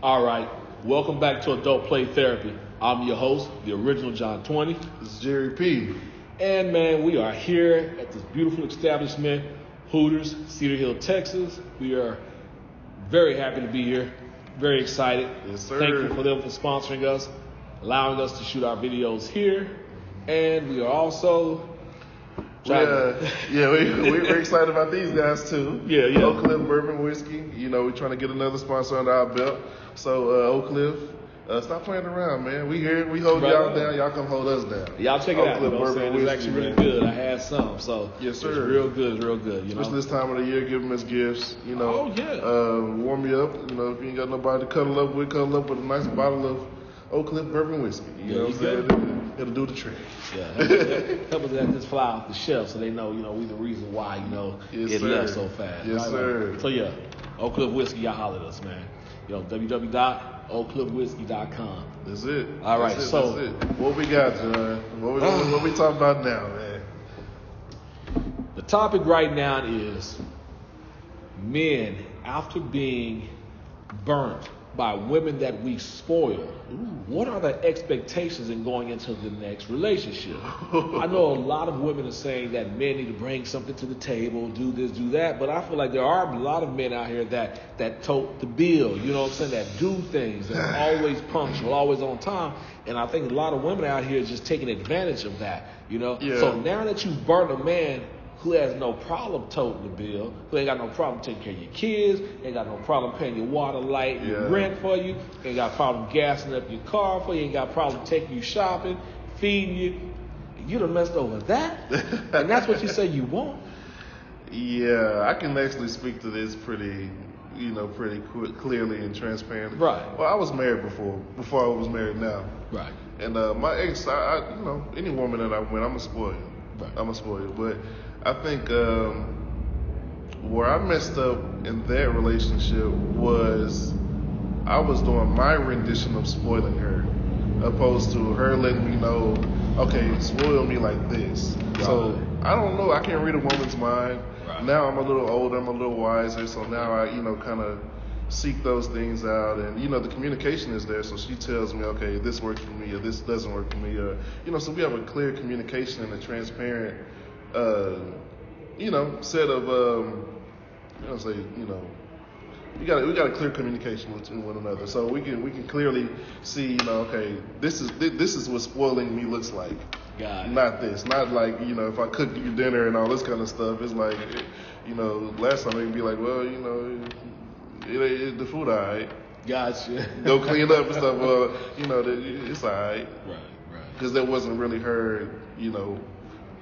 All right, welcome back to Adult Play Therapy. I'm your host, the original John 20. This is Jerry P. And man, we are here at this beautiful establishment, Hooters, Cedar Hill, Texas. We are very happy to be here, very excited. Yes, sir. Thankful for them for sponsoring us, allowing us to shoot our videos here. And we are also... We're excited about these guys too. Yeah. Oak Cliff Bourbon Whiskey. You know, we're trying to get another sponsor under our belt. So, Oak Cliff, stop playing around, man. We here. We hold y'all down. Y'all come hold us down. Y'all check it Oak out. Cliff Bourbon Whiskey, it's actually really good. I had some, so yes, sir. It's real good. It's real good. You know? Especially this time of the year, give them as gifts. You know, warm you up. You know, if you ain't got nobody to cuddle up with a nice bottle of Oak Cliff Bourbon Whiskey. You know what I'm saying? It'll do the trick. Yeah, help us just fly off the shelf so they know, we the reason why, it left so fast. Yes, right? sir. So yeah, Oak Cliff Whiskey, y'all holler at us, man. www.oakcliffwhiskey.com. That's it. All right, that's it. What we got, John? What we talking about now, man? The topic right now is men after being burnt by women that we spoil. What are the expectations in going into the next relationship? I know a lot of women are saying that men need to bring something to the table, do this, do that, but I feel like there are a lot of men out here that tote the bill, you know what I'm saying, that do things, that are always punctual, always on time, and I think a lot of women out here are just taking advantage of that, Yeah. So now that you've burnt a man who has no problem toting the bill, who ain't got no problem taking care of your kids, ain't got no problem paying your water, light, and rent for you, ain't got a problem gassing up your car for you, ain't got a problem taking you shopping, feeding you. You done messed over that, and that's what you say you want. Yeah, I can actually speak to this pretty clearly and transparently. Right. Well, I was married before I was married now. Right. And my ex, any woman that I win, I'm a spoil. Right. I'm a spoil, but I think where I messed up in that relationship was I was doing my rendition of spoiling her, opposed to her letting me know, okay, spoil me like this. Right. So I don't know. I can't read a woman's mind. Right. Now I'm a little older. I'm a little wiser. So now I, kind of seek those things out, and the communication is there. So she tells me, okay, this works for me, or this doesn't work for me, or so we have a clear communication and a transparent. Set of, we got a clear communication between one another, so we can clearly see, okay, this is what spoiling me looks like. Got it. Not this, not like if I cook you dinner and all this kind of stuff. It's like, last time they'd be like, well, the food all right. Gotcha. Go clean up and stuff. Well, it's all right. Right. Because that wasn't really her,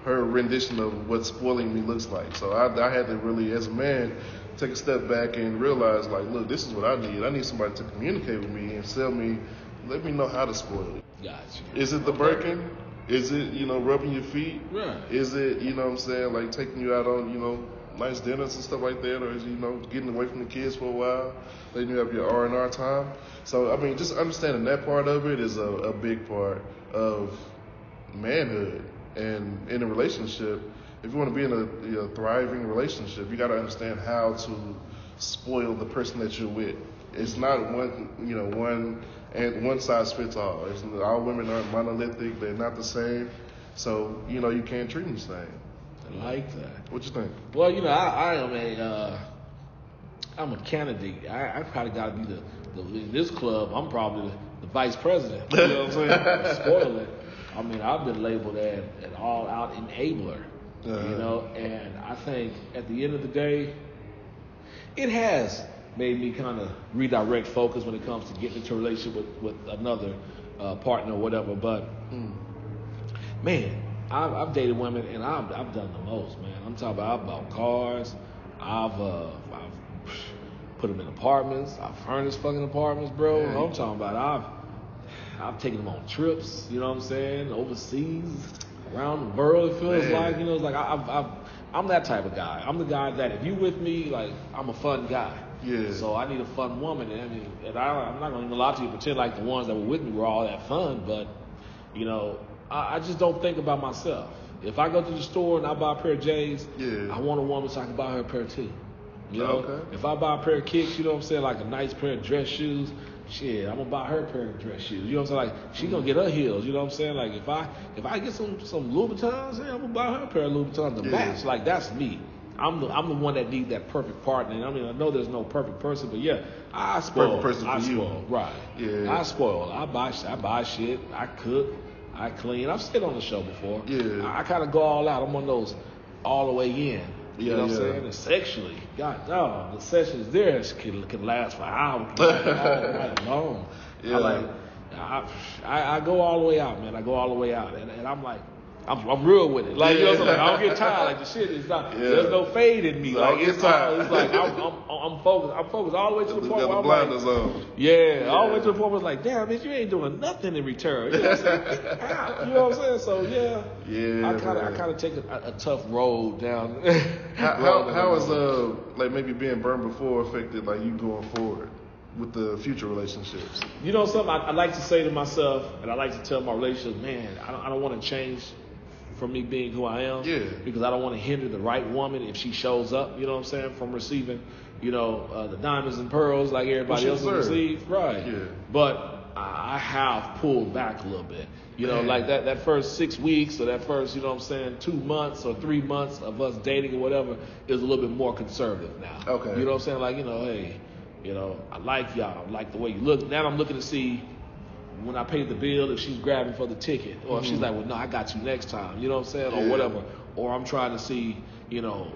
her rendition of what spoiling me looks like. So I had to really, as a man, take a step back and realize, like, look, this is what I need. I need somebody to communicate with me and let me know how to spoil it. Gotcha. Is it the Birkin? Is it, rubbing your feet? Right. Is it, like taking you out on, nice dinners and stuff like that? Or is it, getting away from the kids for a while, letting you have your R&R time? So, just understanding that part of it is a big part of manhood. And in a relationship, if you want to be in a thriving relationship, you got to understand how to spoil the person that you're with. It's not one size fits all. All women aren't monolithic. They're not the same. So, you can't treat them the same. I like that. What you think? Well, I am I'm a candidate. I probably got to be the in this club, I'm probably the vice president. You know what I'm saying? Spoiling. I've been labeled an all-out enabler, and I think at the end of the day, it has made me kind of redirect focus when it comes to getting into a relationship with another partner or whatever. But, man, I've dated women, and I've done the most, man. I'm talking about I've bought cars, I've put them in apartments, I've furnished fucking apartments, bro. Man. I'm talking about I've taken them on trips, you know what I'm saying, overseas, around the world, it feels like, it's like I'm that type of guy. I'm the guy that if you with me, like, I'm a fun guy. Yeah. So I need a fun woman, and I'm not going to lie to you, pretend like the ones that were with me were all that fun, but, I just don't think about myself. If I go to the store and I buy a pair of J's, I want a woman so I can buy her a pair too. You know, if I buy a pair of kicks, you know what I'm saying, like a nice pair of dress shoes, shit, I'm gonna buy her a pair of dress shoes. You know what I'm saying? Like she gonna get her heels. You know what I'm saying? Like if I get some Louboutins, yeah, I'm gonna buy her a pair of Louboutins to match. Like that's me. I'm the one that need that perfect partner. And I mean, I know there's no perfect person, but yeah, I spoil. Perfect person for you. Right? Yeah. I spoil. I buy shit. I cook. I clean. I've said on the show before. Yeah. I kind of go all out. I'm one of those all the way in. You know what I'm saying? And sexually, God dog, the sessions there can last for hours, all night long. Yeah. I go all the way out, man. I go all the way out, and I'm like, I'm real with it. Like, you know what I'm saying? I don't get tired. Like, the shit is not, there's no fade in me. Like, it's like, I'm focused. I'm focused all the way to the point where I'm like, all the way to the point where it's like, damn, bitch, you ain't doing nothing in return. You know what I'm saying? You know what I'm saying? So, I kind of take a tough road down. How is, like, maybe being burned before affected, like, you going forward with the future relationships? You know something I like to say to myself, and I like to tell my relationships, man, I don't want to change from me being who I am, because I don't want to hinder the right woman if she shows up, you know what I'm saying, from receiving, you know, the diamonds and pearls like everybody else receives, right? Yeah. But I have pulled back a little bit, you know, like that first 6 weeks or that first, you know what I'm saying, 2 months or 3 months of us dating or whatever is a little bit more conservative now. Okay. You know what I'm saying, like, you know, hey, you know, I like y'all, I like the way you look. Now I'm looking to see, when I pay the bill, if she's grabbing for the ticket, or if she's like, well, no, I got you next time, you know what I'm saying, or whatever. Or I'm trying to see, you know,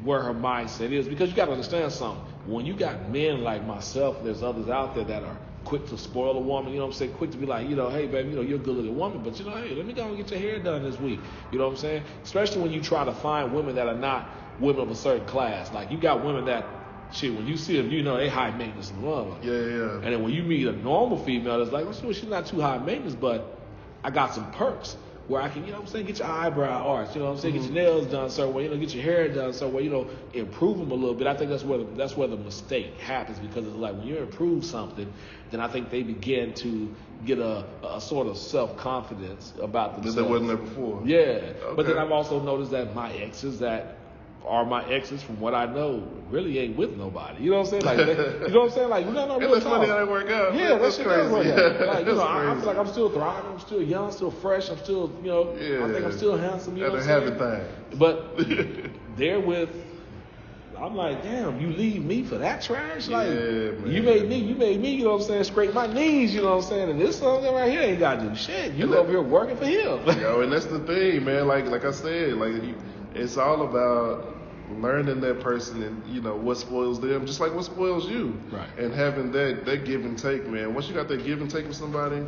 where her mindset is. Because you got to understand something. When you got men like myself, there's others out there that are quick to spoil a woman, you know what I'm saying, quick to be like, you know, hey, baby, you know, you're a good-looking woman, but, you know, hey, let me go and get your hair done this week. You know what I'm saying? Especially when you try to find women that are not women of a certain class. Like, you got women that, shit, when you see them, you know they high maintenance and love. Yeah. And then when you meet a normal female, it's like, well, she's not too high maintenance, but I got some perks where I can, you know what I'm saying, get your eyebrow arched, you know what I'm saying, get your nails done certain way, you know, get your hair done certain way, you know, improve them a little bit. I think that's where the mistake happens, because it's like when you improve something, then I think they begin to get a sort of self-confidence about themselves. That wasn't there before. Yeah. Okay. But then I've also noticed that my exes from what I know really ain't with nobody. You know what I'm saying? Like, you know what I'm saying? Like, we got no real talk. It's funny how they work out. Yeah, that shit does work out. Like, you know, I feel like I'm still thriving. I'm still young, still fresh. I'm still, you know, I think I'm still handsome. You know what I'm saying? Thing. But they're with, I'm like, damn, you leave me for that trash? Like, you made me, you know what I'm saying, scrape my knees, you know what I'm saying? And this something right here ain't got to do shit. You over here working for him. Yo, and that's the thing, man. Like I said, like, it's all about learning that person and, you know, what spoils them, just like what spoils you. Right. And having that give and take, man. Once you got that give and take with somebody,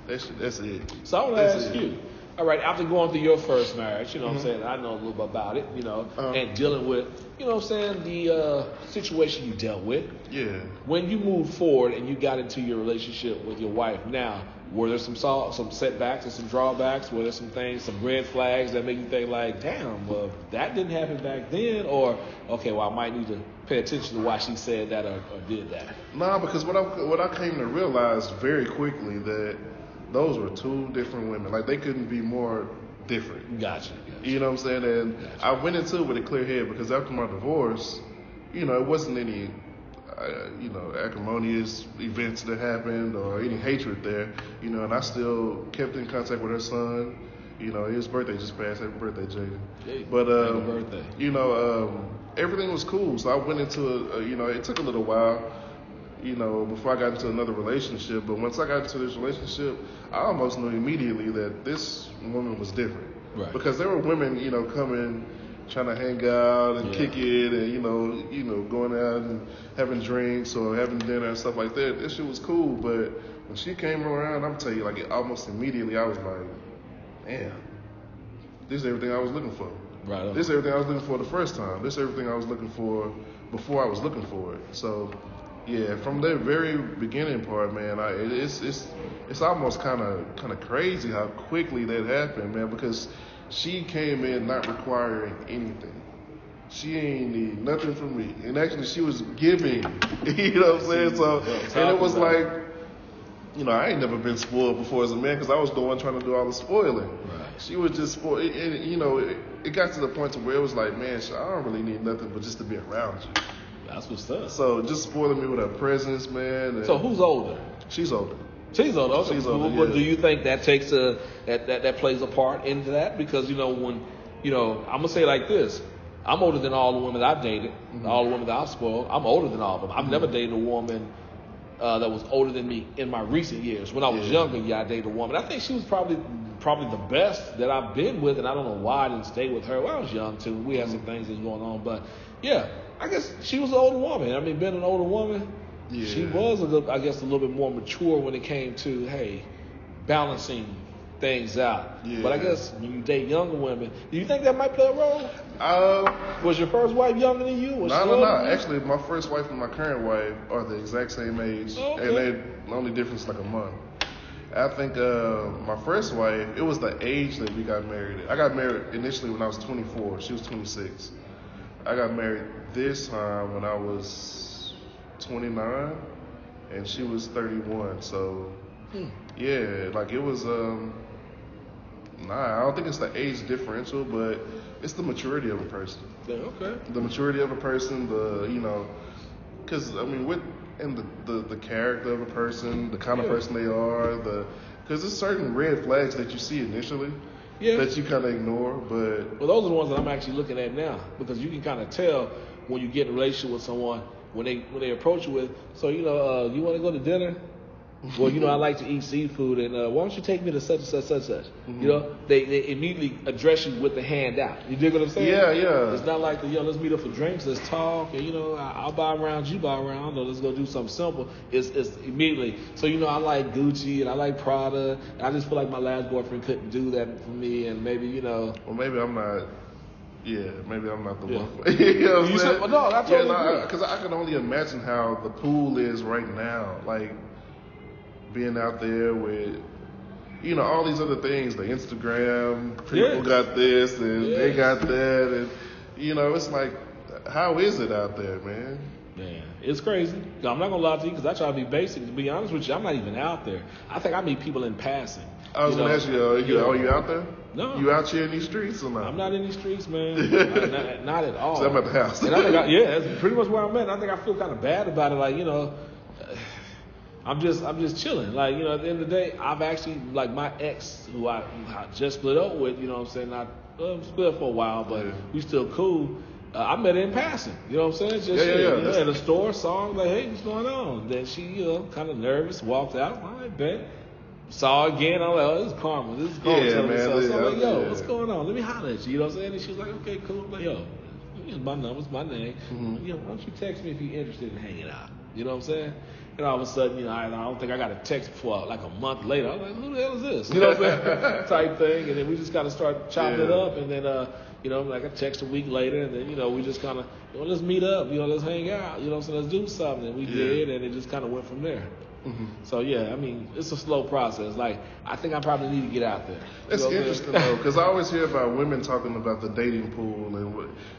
that's it. So I want to ask you, all right, after going through your first marriage, you know what I'm saying, I know a little bit about it, you know, and dealing with, you know what I'm saying, the situation you dealt with. Yeah. When you moved forward and you got into your relationship with your wife now, were there some setbacks and some drawbacks? Were there some things, some red flags that make you think like, damn, well, that didn't happen back then? Or, okay, well, I might need to pay attention to why she said that or did that? Nah, because what I came to realize very quickly that those were two different women. Like, they couldn't be more different. Gotcha. You know what I'm saying? And I went into it with a clear head, because after my divorce, you know, it wasn't any you know, acrimonious events that happened or any hatred there, you know, and I still kept in contact with her son. You know, his birthday just passed. Happy birthday, Jaden. Hey, but, happy birthday. You know, everything was cool. So I went into you know, it took a little while, you know, before I got into another relationship. But once I got into this relationship, I almost knew immediately that this woman was different. Right. Because there were women, you know, coming, trying to hang out and kick it, and you know, going out and having drinks or having dinner and stuff like that. This shit was cool, but when she came around, I'm telling you, like, almost immediately, I was like, damn, this is everything I was looking for. Right. This is everything I was looking for the first time. This is everything I was looking for before I was looking for it. So, yeah, from the very beginning part, man, it's almost kind of crazy how quickly that happened, man, because she came in not requiring anything. She ain't need nothing from me. And actually, she was giving. You know what I'm saying? So, and it was like, you know, I ain't never been spoiled before as a man, because I was the one trying to do all the spoiling. Right. She was just spoiled. And, you know, it got to the point to where it was like, man, I don't really need nothing but just to be around you. That's what's up. So just spoiling me with her presence, man. So who's older? She's older. She's older. Okay. She's older. But Yeah. do you think that takes that plays a part into that? Because when I'm gonna say it like this. I'm older than all the women I've dated, all the women that I've spoiled. I'm older than all of them. I've never dated a woman that was older than me in my recent years. When I was younger, I dated a woman. I think she was probably the best that I've been with, and I don't know why I didn't stay with her. Well, I was young too. We had some things that was going on, but yeah, I guess she was an older woman. I mean, being an older woman, she was a little bit more mature when it came to balancing things out. Yeah. But I guess when you date younger women, do you think that might play a role? Was your first wife younger than you? No. Actually, my first wife and my current wife are the exact same age, and the only difference is like a month. I think my first wife, it was the age that we got married at. I got married initially when I was 24. She was 26. I got married this time when I was 29, and she was 31. So, yeah, like it was... I don't think it's the age differential, but it's the maturity of a person. Yeah, okay. The maturity of a person, because I mean, the character of a person, the kind of person they are, because there's certain red flags that you see initially that you kind of ignore, but those are the ones that I'm actually looking at now, because you can kind of tell when you get in a relationship with someone when they approach you with, so you want to go to dinner. Well, I like to eat seafood, and why don't you take me to such and such, such and such? They immediately address you with the hand out. You dig what I'm saying? Yeah. It's not like let's meet up for drinks, let's talk, and I'll buy a round, you buy a round, or let's go do something simple. It's immediately. So I like Gucci and I like Prada. And I just feel like my last boyfriend couldn't do that for me, and maybe Well, maybe I'm not. Yeah, maybe I'm not the one. You said, no, I totally agree. Because I can only imagine how the pool is right now, like. Being out there with, all these other things, the Instagram, people got this and they got that, and, it's like, how is it out there, man? Man, it's crazy. I'm not going to lie to you because I try to be basic. To be honest with you, I'm not even out there. I think I meet people in passing. I was going to ask you, are you out there? No. You out here in these streets or not? I'm not in these streets, man. not at all. So I'm at the house. And I think that's pretty much where I'm at. I think I feel kind of bad about it. Like, I'm just chilling. Like, at the end of the day, I've actually, like my ex, who I just split up with, I split up for a while, but we still cool. I met her in passing, you know what I'm saying? Just at a store, saw her, like, hey, what's going on? Then she, kind of nervous, walked out. All right, bet. Saw her again. I'm like, oh, this is karma. This is karma. Yeah, man. So I'm like, yo, what's going on? Let me holler at you. You know what I'm saying? And she was like, okay, cool. I'm like, yo, here's my number, it's my name. Why don't you text me if you're interested in hanging out? You know what I'm saying? And all of a sudden, I don't think I got a text for like a month later. I was like, who the hell is this? You know what I'm saying? Type thing. And then we just kind of start chopping it up. And then, like a text a week later. And then, we just kind of, let's meet up. Let's hang out. You know what I'm saying? Let's do something. And we did. And it just kind of went from there. So, it's a slow process. Like, I think I probably need to get out there. It's interesting, though, because I always hear about women talking about the dating pool. And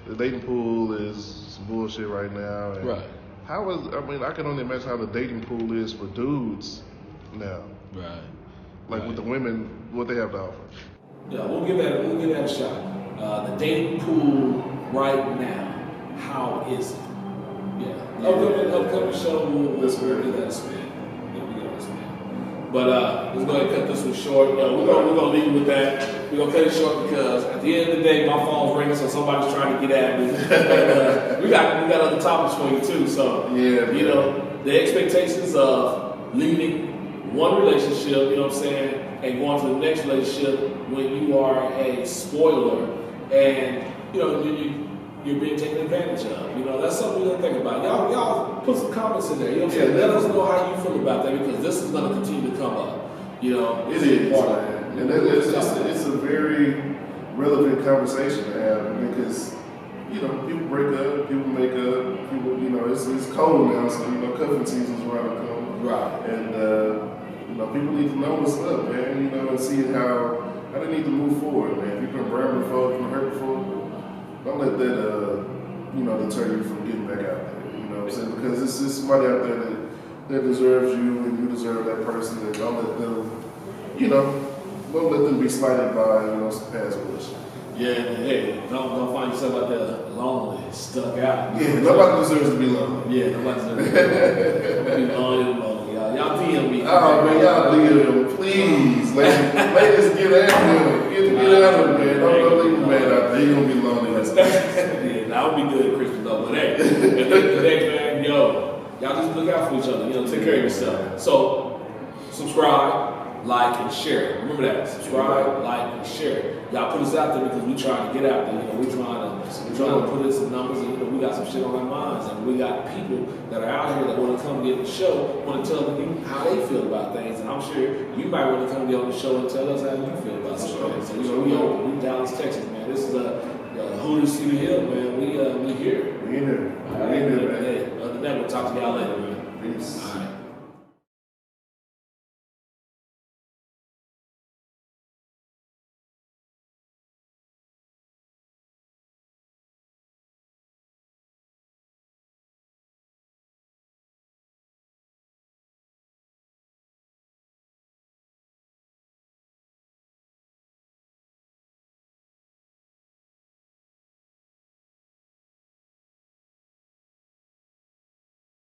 the dating pool is some bullshit right now. And right. I can only imagine how the dating pool is for dudes now. Right. Like with the women, what they have to offer. Yeah, we'll give that a shot. The dating pool right now, how is it? Yeah. Upcoming show, we'll give that a spin. But let's go ahead and cut this one short. We're gonna leave with that. We're gonna cut it short because at the end of the day, my phone's ringing, so somebody's trying to get at me. And, we got other topics for you too. So the expectations of leaving one relationship, and going to the next relationship when you are a spoiler, and you're being taken advantage of. That's something we're gonna think about. Y'all put some comments in there. You know what I'm saying? Let us know how you feel about that because this is gonna continue to come up. It is, and it's a very relevant conversation to have because people break up, people make up, people it's cold now, so cuffing season's around the corner. Right. And people need to know what's up, man. And see how they need to move forward, man. If you've been burned before, if you've been hurt before. Don't let that, deter you from getting back out there. You know what I'm saying? Because it's somebody out there that deserves you, and you deserve that person. And don't let them, don't let them be slighted by some past bullshit. Yeah, hey, don't find yourself out there lonely, stuck out. Yeah, nobody deserves to be lonely. Yeah, nobody deserves to be lonely. Y'all DM me. Oh man, y'all DM, please. Ladies, get out of here. Get out of here, man. Don't leave a man out there. He gonna be lonely. Yeah, that would be good at Christmas though. But hey, at the end of the day, man, y'all just look out for each other. Take care of yourself. So, subscribe, like, and share. Remember that. Subscribe, like, and share. Y'all put us out there because we trying to get out there. We trying to put in some numbers, and we got some shit on our minds, and we got people that are out here that want to come get the show, want to tell you how they feel about things, and I'm sure you might want to come get on the show and tell us how you feel about some things. So we open. We Dallas, Texas, man. This is Hooters City Hill, man. We here. We in there. All right, man. Other than that, we'll talk to y'all later, man. Peace.